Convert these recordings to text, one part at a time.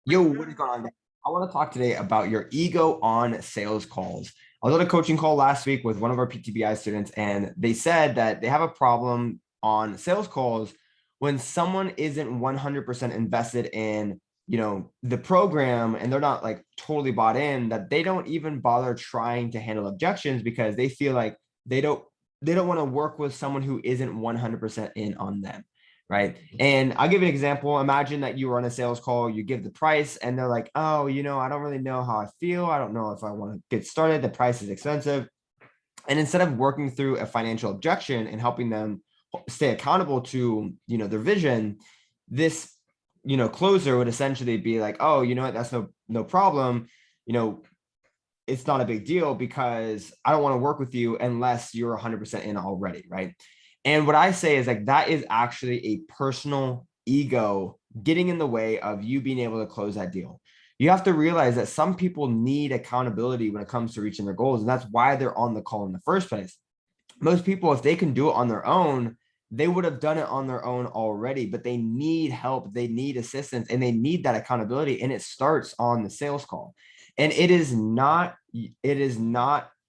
Yo, what is going on, guys? I want to talk today about your ego on sales calls. I was on a coaching call last week with one of our PTBI students, and they said that they have a problem on sales calls when someone isn't 100% invested in, the program and they're not like totally bought in, that they don't even bother trying to handle objections because they feel like they don't they don't want to work with someone who isn't 100% in on them. Right. And I'll give you an example. Imagine that you were on a sales call, you give the price, and they're like, oh, I don't really know how I feel. I don't know if I want to get started. The price is expensive. And instead of working through a financial objection and helping them stay accountable to, their vision, this, closer would essentially be like, oh, you know what, that's no problem. You know, it's not a big deal because I don't want to work with you unless you're 100% in already, right? And what I say is like that is actually a personal ego getting in the way of you being able to close that deal. You have to realize that some people need accountability when it comes to reaching their goals, and that's why they're on the call in the first place. Most people, if they can do it on their own, they would have done it on their own already, but they need help, they need assistance, and they need that accountability. And it starts on the sales call. And it is not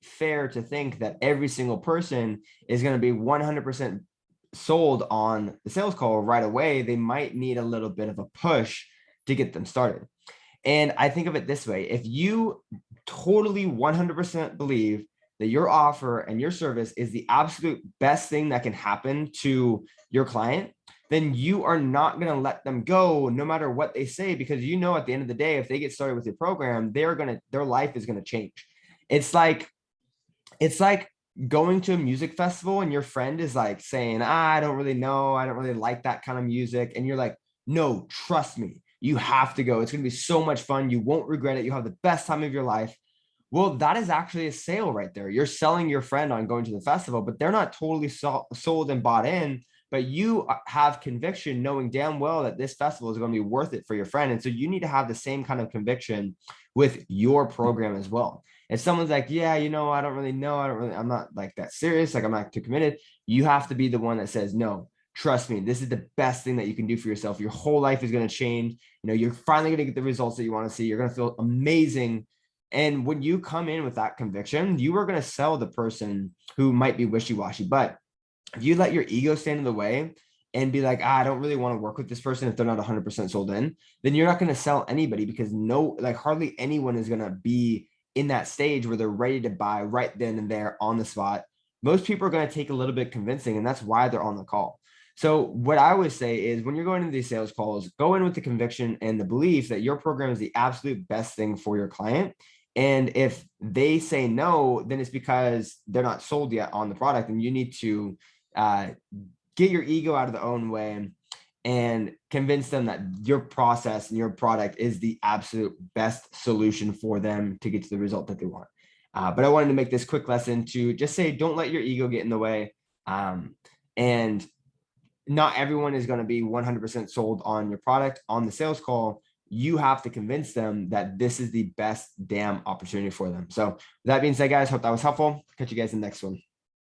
fair to think that every single person is going to be 100% sold on the sales call right away. They might need a little bit of a push to get them started. And I think of it this way: if you totally 100% believe that your offer and your service is the absolute best thing that can happen to your client, then you are not going to let them go no matter what they say, because at the end of the day, if they get started with your program, their life is going to change. It's like going to a music festival and your friend is like saying, I don't really know, I don't really like that kind of music, and you're like, no, trust me, you have to go, it's going to be so much fun, you won't regret it, you'll have the best time of your life. Well, that is actually a sale right there. You're selling your friend on going to the festival, but they're not totally sold and bought in. But you have conviction, knowing damn well that this festival is going to be worth it for your friend. And so you need to have the same kind of conviction with your program as well. If someone's like, yeah, I don't really know, I'm not like that serious, like I'm not too committed, you have to be the one that says, no, trust me, this is the best thing that you can do for yourself. Your whole life is going to change. You're finally going to get the results that you want to see. You're going to feel amazing. And when you come in with that conviction, you are going to sell the person who might be wishy-washy. But if you let your ego stand in the way and be like, I don't really want to work with this person if they're not 100% sold in, then you're not going to sell anybody, because hardly anyone is going to be in that stage where they're ready to buy right then and there on the spot. Most people are going to take a little bit convincing, and that's why they're on the call. So what I would say is, when you're going into these sales calls, go in with the conviction and the belief that your program is the absolute best thing for your client. And if they say no, then it's because they're not sold yet on the product, and you need to get your ego out of the own way and convince them that your process and your product is the absolute best solution for them to get to the result that they want. But I wanted to make this quick lesson to just say, don't let your ego get in the way. And not everyone is going to be 100% sold on your product on the sales call. You have to convince them that this is the best damn opportunity for them. So with that being said, guys, hope that was helpful. Catch you guys in the next one.